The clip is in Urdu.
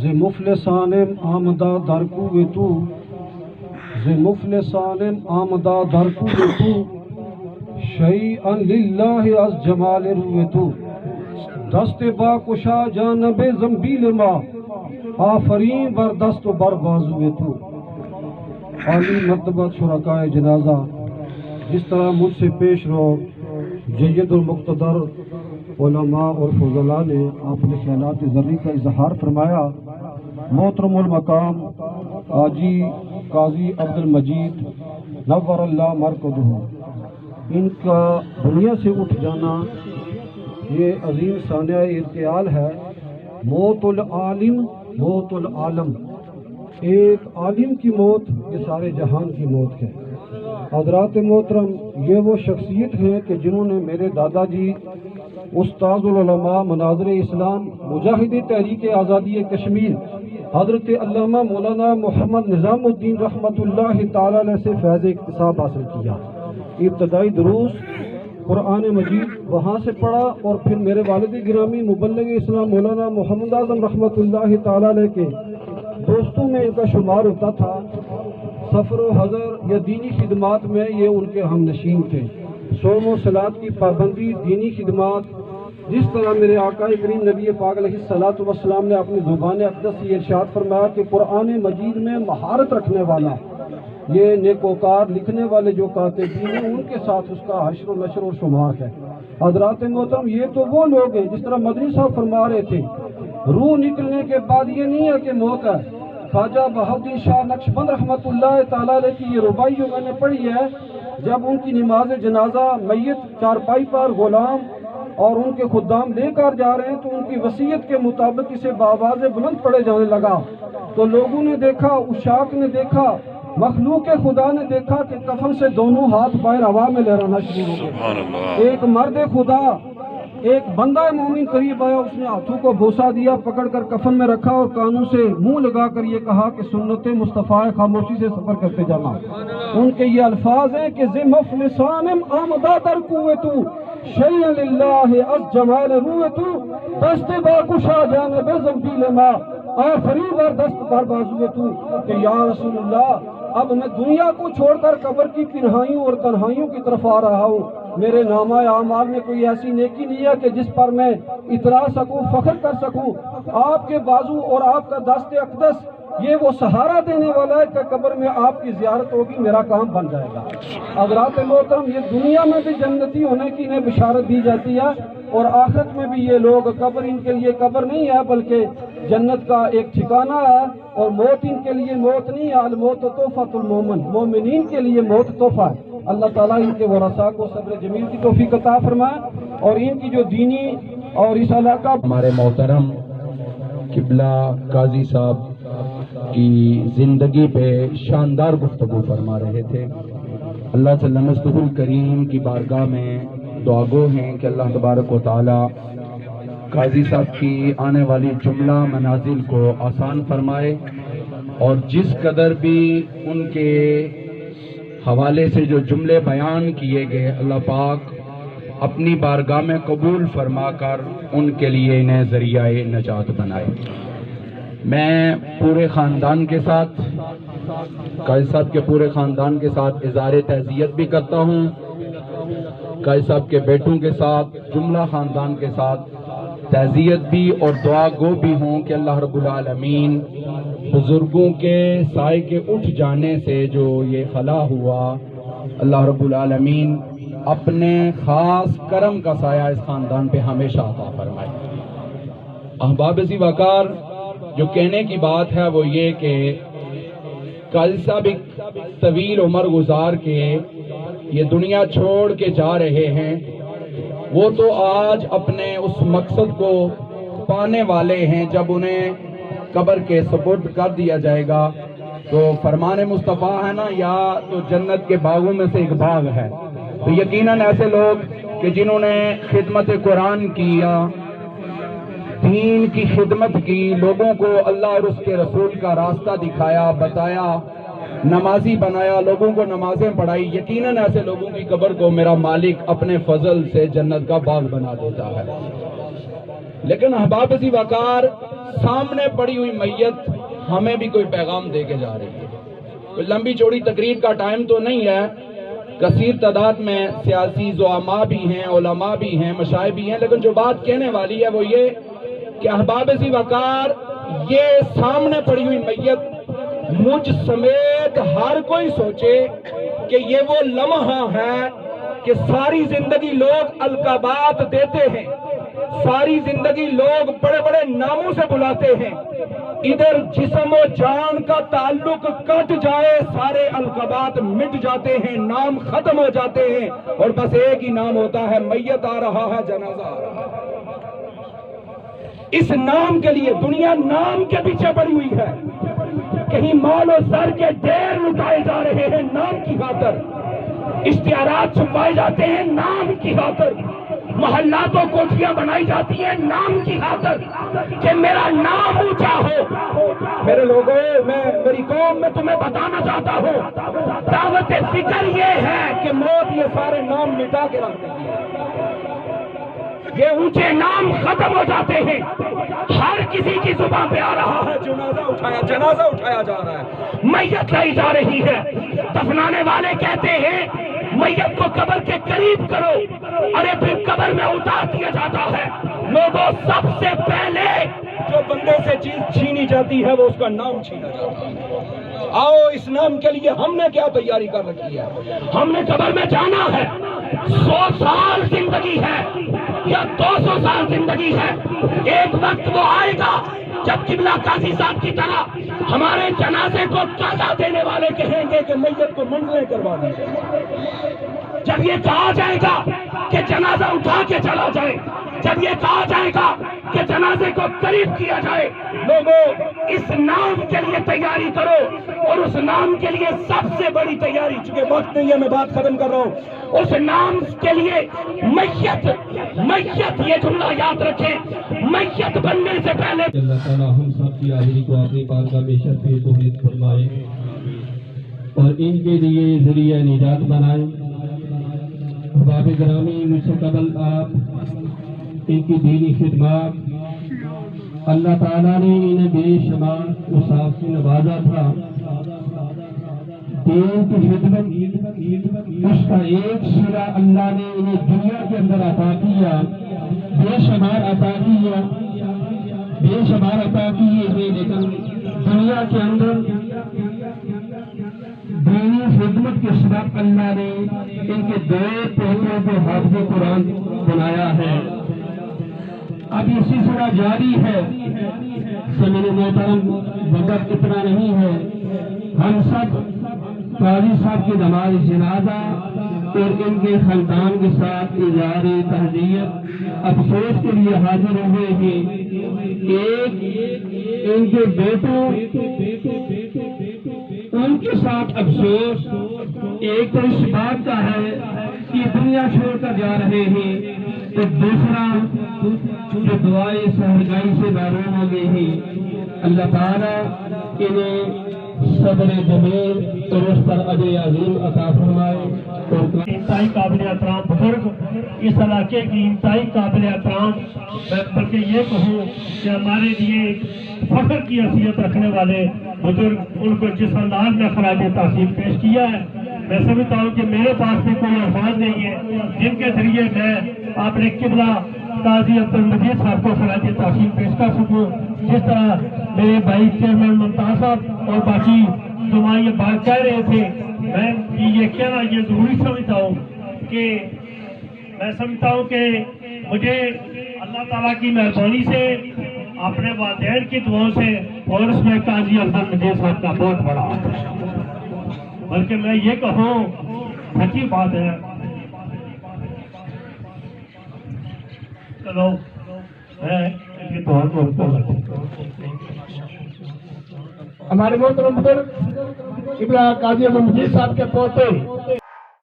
ز مفلسانم آمدہ در کوی تو، ز مفلسانم آمدہ در کوی تو، شیئا للہ از جمال روی تو، دست با کشا جانب زنبیل ما، آفرین بر دست و بر بازوی تو۔ عالی مرتبہ شرکائے جنازہ، جس طرح مجھ سے پیش رو جید المقتدر علماء اور فضلاء نے اپنے خیالات ذری کا اظہار فرمایا، محترم المقام حاجی قاضی عبد المجید نور اللہ مرکزہ، ان کا دنیا سے اٹھ جانا یہ عظیم سانحہ ارتحال ہے۔ موت العالم موت العالم، ایک عالم کی موت یہ سارے جہان کی موت ہے۔ حضرات محترم، یہ وہ شخصیت ہیں کہ جنہوں نے میرے دادا جی استاذ العلماء مناظر اسلام مجاہد تحریک آزادی کشمیر حضرت علامہ مولانا محمد نظام الدین رحمۃ اللہ تعالی علیہ سے فیض اکتساب حاصل کیا۔ ابتدائی دروس قرآن مجید وہاں سے پڑھا اور پھر میرے والد گرامی مبلغ اسلام مولانا محمد اعظم رحمۃ اللہ تعالی علیہ کے دوستوں میں ان کا شمار ہوتا تھا۔ سفر و حضر یا دینی خدمات میں یہ ان کے ہم نشین تھے۔ صوم و صلات کی پابندی، دینی خدمات، جس طرح میرے آقا کریم نبی پاک علیہ الصلوۃ والسلام نے اپنی زبان اقدس یہ ارشاد فرمایا کہ قرآن مجید میں مہارت رکھنے والا، یہ نیکوکار لکھنے والے جو کاتبین ہیں ان کے ساتھ اس کا حشر و نشر و شمار ہے۔ حضرات محترم، یہ تو وہ لوگ ہیں جس طرح مدنی صاحب فرما رہے تھے، روح نکلنے کے بعد یہ نہیں ہے کہ موت ہے۔ خواجہ بہاؤالدین شاہ نقشبند رحمۃ اللہ تعالی علیہ کی یہ ربائی جو میں نے پڑھی ہے، جب ان کی نماز جنازہ میت چارپائی پر غلام اور ان کے خدام لے کر جا رہے ہیں تو ان کی وصیت کے مطابق اسے بآواز بلند پڑھے جانے لگا، تو لوگوں نے دیکھا، اشاق نے دیکھا، مخلوق خدا نے دیکھا کہ کفن سے دونوں ہاتھ باہر ہوا میں لہرانا شروع ہو گئے۔ ایک مرد خدا، ایک بندہ مومن قریب آیا، اس نے ہاتھوں کو بوسہ دیا، پکڑ کر کفن میں رکھا اور کانوں سے منہ لگا کر یہ کہا کہ سنت مصطفیٰ خاموشی سے سفر کرتے جانا۔ ان کے یہ الفاظ ہیں کہ ز مفلسانم آمدہ در کوتو، شیئا للہ از جمال روتو، دست با کشا جانب زنبیل ما، آفری بر دست بر بازو تو، کہ یا رسول اللہ اب میں دنیا کو چھوڑ کر قبر کی تنہائیوں اور تنہائیوں کی طرف آ رہا ہوں۔ میرے نامہ اعمال میں کوئی ایسی نیکی نہیں ہے کہ جس پر میں اترا سکوں، فخر کر سکوں۔ آپ کے بازو اور آپ کا دست اقدس یہ وہ سہارا دینے والا ہے کہ قبر میں آپ کی زیارت ہوگی، میرا کام بن جائے گا۔ حضرات محترم، یہ دنیا میں بھی جنتی ہونے کی انہیں بشارت دی جاتی ہے اور آخرت میں بھی یہ لوگ، قبر ان کے لیے قبر نہیں ہے بلکہ جنت کا ایک ٹھکانہ ہے، اور موت ان کے لیے موت نہیں ہے، الموت تحفۃ المومن، مومنین کے لیے موت تحفہ ہے۔ اللہ تعالیٰ ان کے ورثاء کو صبر جمیل کی توفیق عطا فرمائے اور ان کی جو دینی اور اس علاقہ ہمارے محترم قبلہ قاضی صاحب کی زندگی پہ شاندار گفتگو فرما رہے تھے۔ اللہ تعالیٰ مستقل الکریم کی بارگاہ میں دعا گو ہیں کہ اللہ تبارک و تعالی قاضی صاحب کی آنے والی جملہ منازل کو آسان فرمائے، اور جس قدر بھی ان کے حوالے سے جو جملے بیان کیے گئے اللہ پاک اپنی بارگاہ میں قبول فرما کر ان کے لیے انہیں ذریعہ نجات بنائے۔ میں پورے خاندان کے ساتھ، قاضی صاحب کے پورے خاندان کے ساتھ اظہار تعزیت بھی کرتا ہوں، قاضی صاحب کے بیٹوں کے ساتھ، جملہ خاندان کے ساتھ تعزیت بھی اور دعا گو بھی ہوں کہ اللہ رب العالمین بزرگوں کے سائے کے اٹھ جانے سے جو یہ خلا ہوا، اللہ رب العالمین اپنے خاص کرم کا سایہ اس خاندان پہ ہمیشہ عطا فرمائے۔ احباب عزیز وقار، جو کہنے کی بات ہے وہ یہ کہ قاضی صاحب ایک طویل عمر گزار کے یہ دنیا چھوڑ کے جا رہے ہیں، وہ تو آج اپنے اس مقصد کو پانے والے ہیں جب انہیں قبر کے سپرد کر دیا جائے گا۔ تو فرمان مصطفیٰ ہے نا، یا تو جنت کے باغوں میں سے ایک باغ ہے، تو یقیناً ایسے لوگ کہ جنہوں نے خدمت قرآن کیا، دین کی خدمت کی، لوگوں کو اللہ اور اس کے رسول کا راستہ دکھایا، بتایا، نمازی بنایا، لوگوں کو نمازیں پڑھائی، یقیناً ایسے لوگوں کی قبر کو میرا مالک اپنے فضل سے جنت کا باغ بنا دیتا ہے۔ لیکن احباب ذی وقار، سامنے پڑی ہوئی میت ہمیں بھی کوئی پیغام دے کے جا رہی ہے. کوئی لمبی چوڑی تقریر کا ٹائم تو نہیں ہے. کثیر تعداد میں سیاسی زعماء بھی ہیں، علماء بھی ہیں، مشائخ بھی ہیں، لیکن جو بات کہنے والی ہے وہ یہ کہ احباب ذی وقار، یہ سامنے پڑی ہوئی میت مجھ سمیت ہر کوئی سوچے کہ یہ وہ لمحہ ہے کہ ساری زندگی لوگ القابات دیتے ہیں، ساری زندگی لوگ بڑے بڑے ناموں سے بلاتے ہیں، ادھر جسم و جان کا تعلق کٹ جائے سارے القابات مٹ جاتے ہیں، نام ختم ہو جاتے ہیں، اور بس ایک ہی نام ہوتا ہے، میت آ رہا ہے، جنازہ آ رہا ہے. اس نام کے لیے دنیا نام کے پیچھے پڑی ہوئی ہے. کہیں مال و زر کے ڈھیر لٹائے جا رہے ہیں نام کی خاطر، اشتہارات چھپائے جاتے ہیں نام کی خاطر، محلات و کوٹھیاں بنائی جاتی ہیں نام کی خاطر کہ میرا نام اونچا ہو. میرے لوگوں، میری قوم میں تمہیں بتانا چاہتا ہوں، دعوت فکر یہ ہے کہ موت یہ سارے نام مٹا کے رکھ دیتی ہے. یہ اونچے نام ختم ہو جاتے ہیں، ہر کسی کی زبان پہ آ رہا ہے جنازہ اٹھایا جا رہا ہے، میت لائی جا رہی ہے. دفنانے والے کہتے ہیں میت کو قبر کے قریب کرو، ارے پھر قبر میں اتار دیا جاتا ہے. لوگوں، سب سے پہلے جو بندے سے چیز چھینی جاتی ہے وہ اس کا نام چھینا جاتا ہے. آؤ، اس نام کے لیے ہم نے کیا تیاری کر رکھی ہے؟ ہم نے قبر میں جانا ہے. 100 سال زندگی ہے یا 200 سال زندگی ہے، ایک وقت وہ آئے گا جب قبلہ قاضی صاحب کی طرح ہمارے جنازے کو قضا دینے والے کہیں گے کہ میت کو منڈلیں کروا دیجیے. جب یہ کہا جائے گا کہ جنازہ اٹھا کے چلا جائے، جب یہ کہا جائے گا کہ جنازے کو قریب کیا جائے، لوگوں اس نام کے لیے تیاری کرو. اور اس نام کے لیے سب سے بڑی تیاری، چونکہ وقت نہیں ہے میں بات ختم کر رہا ہوں، اس نام کے لیے میت، یہ جملہ یاد رکھیں، میت بننے سے پہلے اللہ تعالیٰ ہم سب کی حاضری کو اپنی پاکہ میں شفیع توحید فرمائے اور ان کے لیے ذریعہ نجات بنائے. احباب گرامی، مجھ سے قبل آپ ان کی دینی خدمات اللہ تعالیٰ نے انہیں بے شمار اوصاف سے نوازا تھا. دین کی خدمت، اس کا ایک سرا اللہ نے انہیں دنیا کے اندر عطا کیا، بے شمار عطا کیا، بے شمار عطا کیے ہیں، لیکن دنیا کے اندر دینی خدمت کے سبب اللہ نے ان کے دو پوتوں کو حافظ قرآن بنایا ہے. اب یہ سلسلہ جاری ہے. سمعین محترم، وقت اتنا نہیں ہے. ہم سب قاضی صاحب کی نماز جنازہ اور ان کے خاندان کے ساتھ اظہار تعزیت افسوس کے لیے حاضر ہوئے ہیں. ایک ان کے بیٹوں، ان کے ساتھ افسوس ایک تو اس بات کا ہے کہ دنیا چھوڑ کر جا رہے ہیں، تو دوسرا جو دعائیں سہرگائی سے محروم ہو گئے ہیں. اللہ تعالیٰ انہیں صبر جمیل اور اس پر اجر عظیم عطا فرمائے. انتہائی قابل احترام بزرگ، اس علاقے کی انتہائی قابل احترام، میں بلکہ یہ کہوں کہ ہمارے لیے فخر کی حیثیت رکھنے والے بزرگ، ان کو جس انداز میں خراج تحسین پیش کیا ہے، میں سمجھتا ہوں کہ میرے پاس بھی کوئی الفاظ نہیں ہے جن کے ذریعے میں اپنے قبلہ قاضی عبدالمجید صاحب کو خراج تحسین پیش کر سکوں. جس طرح میرے بھائی چیئرمین ممتاز صاحب اور باقی جو یہ بات کہہ رہے تھے، میں یہ کہنا یہ ضروری سمجھتا ہوں کہ مجھے اللہ تعالیٰ کی مہربانی سے، اپنے والدین کی دعاؤں سے اور اس میں قاضی عبدالمجید صاحب کا بہت بڑا ہاتھ ہے. بلکہ میں یہ کہوں، سچی بات ہے. چلو میں ان کی دعا کو ہمارے محترم بزرگ قبلہ قاضی عبدالمجید صاحب کے پوتے